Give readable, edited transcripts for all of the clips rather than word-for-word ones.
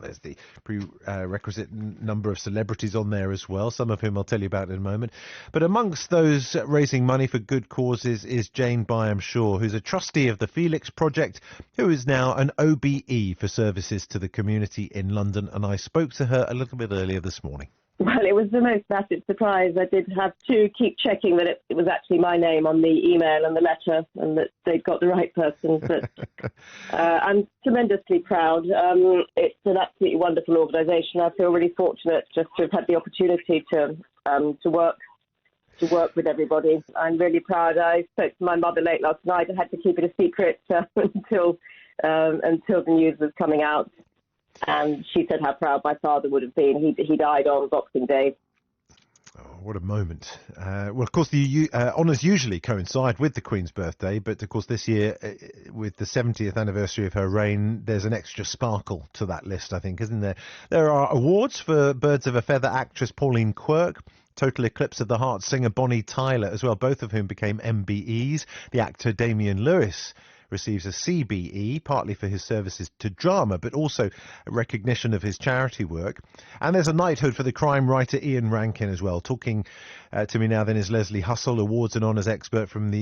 There's the prerequisite number of celebrities on there as well, some of whom I'll tell you about in a moment. But amongst those raising money for good causes is Jane Byam-Shaw, who's a trustee of the Felix Project, who is now an OBE for services to the community in London. And I spoke to her a little bit earlier this morning. Well, it was the most massive surprise. I did have to keep checking that it was actually my name on the email and the letter and that they'd got the right person. But I'm tremendously proud. It's an absolutely wonderful organisation. I feel really fortunate just to have had the opportunity to work with everybody. I'm really proud. I spoke to my mother late last night. I had to keep it a secret until the news was coming out. And she said how proud my father would have been. He died on Boxing Day. Oh, what a moment. Well, of course, the honours usually coincide with the Queen's birthday, but of course this year, with the 70th anniversary of her reign, there's an extra sparkle to that list, I think, isn't there? There are awards for Birds of a Feather actress Pauline Quirk, Total Eclipse of the Heart singer Bonnie Tyler as well, both of whom became MBEs. The actor Damian Lewis receives a CBE, partly for his services to drama, but also a recognition of his charity work. And there's a knighthood for the crime writer Ian Rankin as well. Talking to me now then is Lesley Hussell, awards and honours expert from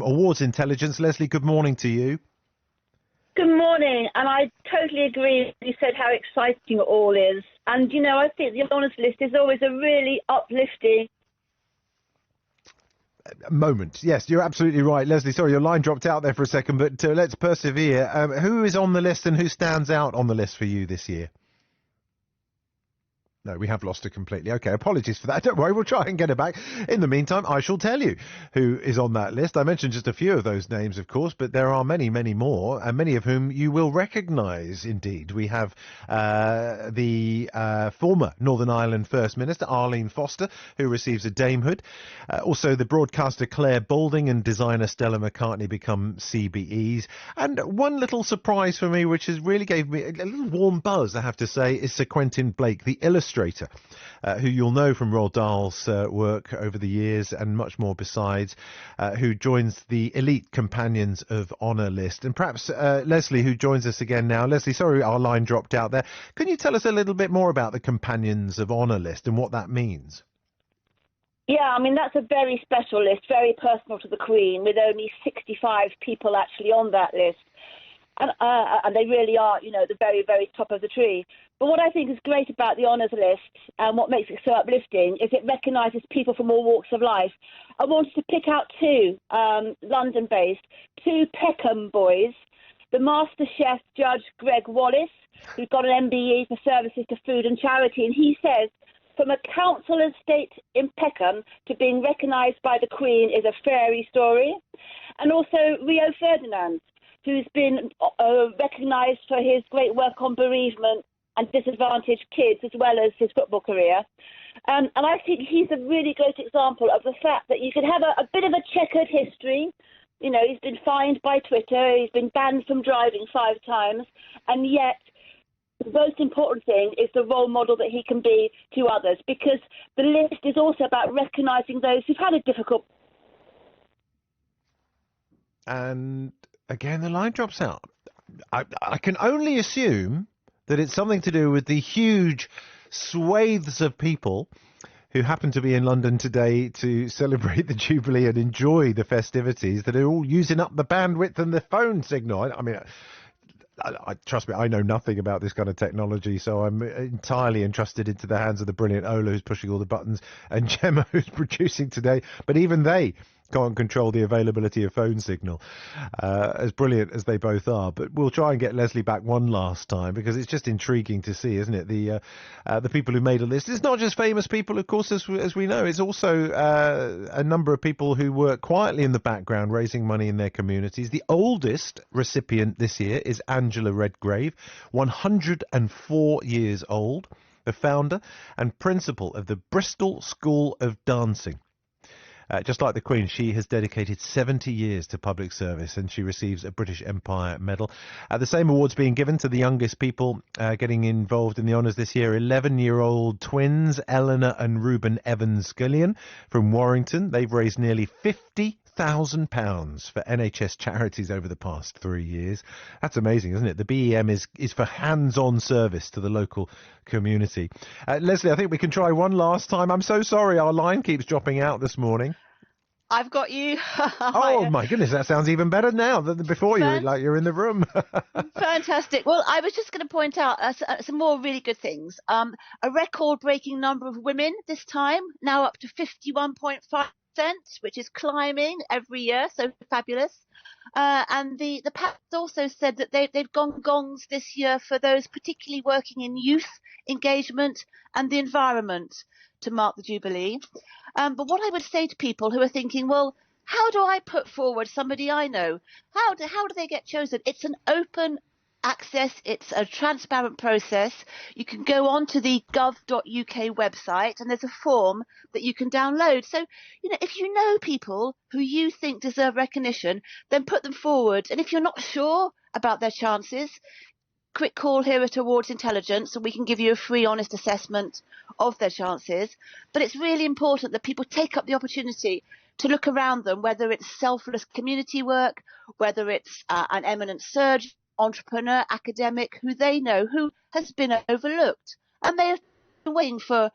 Awards Intelligence. Lesley, good morning to you. Good morning, and I totally agree. You said how exciting it all is. And, you know, I think the honours list is always a really uplifting moment. Yes, you're absolutely right, Lesley. Sorry, your line dropped out there for a second, but let's persevere. Who is on the list and who stands out on the list for you this year? No, we have lost her completely. Okay, apologies for that. Don't worry, we'll try and get her back. In the meantime, I shall tell you who is on that list. I mentioned just a few of those names, of course, but there are many, many more, and many of whom you will recognise, indeed. We have the former Northern Ireland First Minister, Arlene Foster, who receives a damehood. Also, the broadcaster Claire Balding and designer Stella McCartney become CBEs. And one little surprise for me, which has really gave me a little warm buzz, I have to say, is Sir Quentin Blake, the illustrator, who you'll know from Roald Dahl's work over the years and much more besides, who joins the elite companions of honour list. And perhaps Lesley, who joins us again now. Lesley, sorry our line dropped out there. Can you tell us a little bit more about the companions of honour list and what that means? Yeah, I mean, that's a very special list, very personal to the Queen, with only 65 people actually on that list. And they really are, you know, the very, very top of the tree. But what I think is great about the honours list and what makes it so uplifting is it recognises people from all walks of life. I wanted to pick out two, London-based, two Peckham boys, the Master Chef Judge Greg Wallace, who's got an MBE for services to food and charity, and he says, from a council estate in Peckham to being recognised by the Queen is a fairy story. And also Rio Ferdinand, who's been recognised for his great work on bereavement and disadvantaged kids, as well as his football career. And I think he's a really great example of the fact that you can have a bit of a checkered history. You know, he's been fined by Twitter, he's been banned from driving 5 times, and yet the most important thing is the role model that he can be to others, because the list is also about recognising those who've had a difficult... And again, the line drops out. I can only assume that it's something to do with the huge swathes of people who happen to be in London today to celebrate the Jubilee and enjoy the festivities that are all using up the bandwidth and the phone signal. I mean, trust me, I know nothing about this kind of technology, so I'm entirely entrusted into the hands of the brilliant Ola, who's pushing all the buttons, and Gemma, who's producing today. But even they can't control the availability of phone signal, as brilliant as they both are. But we'll try and get Lesley back one last time, because it's just intriguing to see, isn't it? The people who made a list. It's not just famous people, of course, as we know. It's also a number of people who work quietly in the background, raising money in their communities. The oldest recipient this year is Angela Redgrave, 104 years old, the founder and principal of the Bristol School of Dancing. Just like the Queen, she has dedicated 70 years to public service, and she receives a British Empire Medal. The same award's being given to the youngest people getting involved in the honours this year. 11-year-old twins, Eleanor and Reuben Evans-Gillian from Warrington. They've raised nearly £100,000 for NHS charities over the past 3 years. That's amazing, isn't it? The BEM is for hands-on service to the local community. Lesley, I think we can try one last time. I'm so sorry, our line keeps dropping out this morning. I've got you. Oh my goodness, that sounds even better now than before. You're in the room. Fantastic. Well, I was just going to point out some more really good things. A record-breaking number of women this time, now up to 51.5%, which is climbing every year. So fabulous. And the PAC also said that they've gone gongs this year for those particularly working in youth engagement and the environment to mark the Jubilee. But what I would say to people who are thinking, well, how do I put forward somebody I know? How do they get chosen? It's an open access. It's a transparent process. You can go on to the gov.uk website and there's a form that you can download. So, if you know people who you think deserve recognition, then put them forward. And if you're not sure about their chances, quick call here at Awards Intelligence and we can give you a free, honest assessment of their chances. But it's really important that people take up the opportunity to look around them, whether it's selfless community work, whether it's an eminent surgeon, entrepreneur, academic, who they know who has been overlooked. And they have been waiting for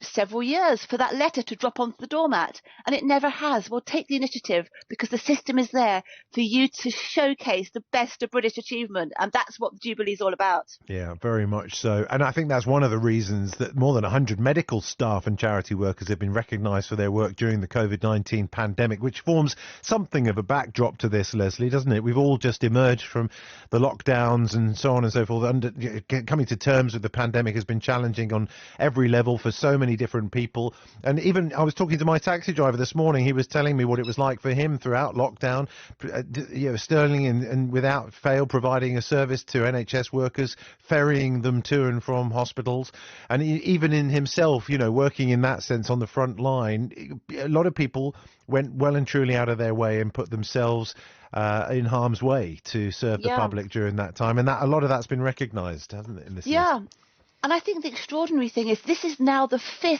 several years for that letter to drop onto the doormat, and it never has. Well, take the initiative, because the system is there for you to showcase the best of British achievement, and that's what the Jubilee is all about. Yeah, very much so. And I think that's one of the reasons that more than 100 medical staff and charity workers have been recognised for their work during the COVID-19 pandemic, which forms something of a backdrop to this, Lesley, doesn't it? We've all just emerged from the lockdowns and so on and so forth. Coming to terms with the pandemic has been challenging on every level for so many different people. And even I was talking to my taxi driver this morning. He was telling me what it was like for him throughout lockdown, Sterling and without fail providing a service to NHS workers, ferrying them to and from hospitals. And even in himself, working in that sense on the front line, a lot of people went well and truly out of their way and put themselves in harm's way to serve the public during that time. And a lot of that's been recognised, hasn't it, in this list? And I think the extraordinary thing is this is now the 5th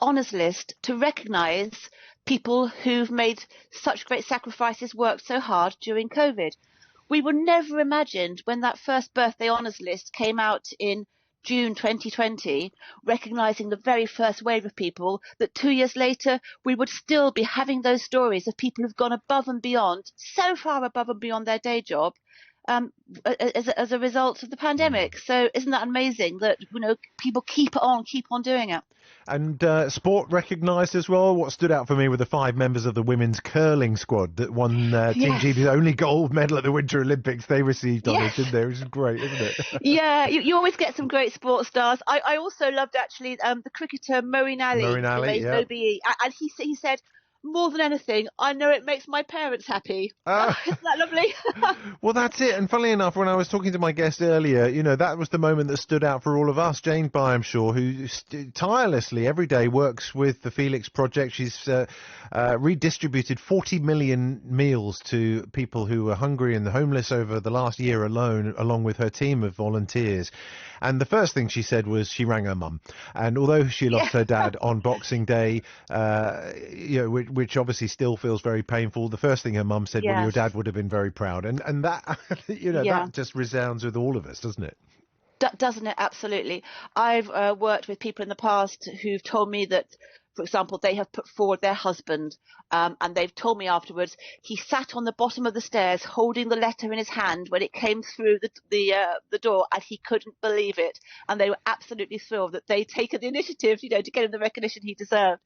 honours list to recognise people who've made such great sacrifices, worked so hard during COVID. We were never imagined when that first birthday honours list came out in June 2020, recognising the very first wave of people, that 2 years later we would still be having those stories of people who've gone above and beyond, so far above and beyond their day job, as a result of the pandemic. So isn't that amazing that people keep on doing it? And sport recognised as well. What stood out for me were the 5 members of the women's curling squad that won Team GB's only gold medal at the Winter Olympics. They received honours, didn't they? Which is great, isn't it? Yeah, you always get some great sports stars. I also loved actually the cricketer Moeen Ali, who made OBE, and he said, more than anything, I know it makes my parents happy. Isn't that lovely? Well, that's it. And funnily enough, when I was talking to my guest earlier, that was the moment that stood out for all of us. Jane Byamshaw, who tirelessly every day works with the Felix Project. She's redistributed 40 million meals to people who were hungry and homeless over the last year alone, along with her team of volunteers. And the first thing she said was she rang her mum. And although she lost her dad on Boxing Day, which obviously still feels very painful, the first thing her mum said, well, your dad would have been very proud. And that, that just resounds with all of us, doesn't it? Doesn't it? Absolutely. I've worked with people in the past who've told me that, for example, they have put forward their husband, and they've told me afterwards he sat on the bottom of the stairs holding the letter in his hand when it came through the door, and he couldn't believe it. And they were absolutely thrilled that they'd taken the initiative, to get him the recognition he deserved.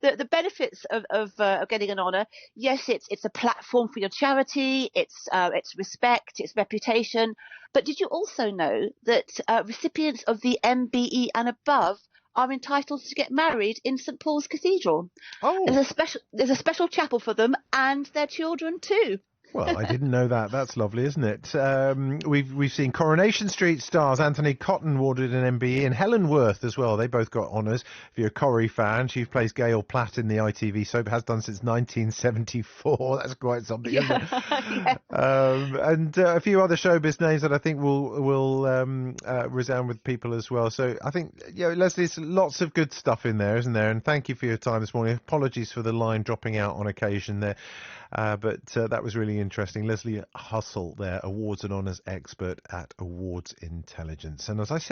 But the benefits of getting an honour, yes, it's a platform for your charity, it's respect, it's reputation. But did you also know that recipients of the MBE and above are entitled to get married in St Paul's Cathedral? Oh. There's a special chapel for them and their children too. Well, I didn't know that. That's lovely, isn't it? We've seen Coronation Street stars Anthony Cotton awarded an MBE and Helen Worth as well. They both got honours. If you're a Corrie fan, she plays Gail Platt in the ITV soap, has done since 1974. That's quite something, isn't it? Yeah. And a few other showbiz names that I think will resound with people as well. So I think, Lesley, it's lots of good stuff in there, isn't there? And thank you for your time this morning. Apologies for the line dropping out on occasion there. But that was really interesting. Lesley Hussell there, awards and honours expert at Awards Intelligence. And as I said,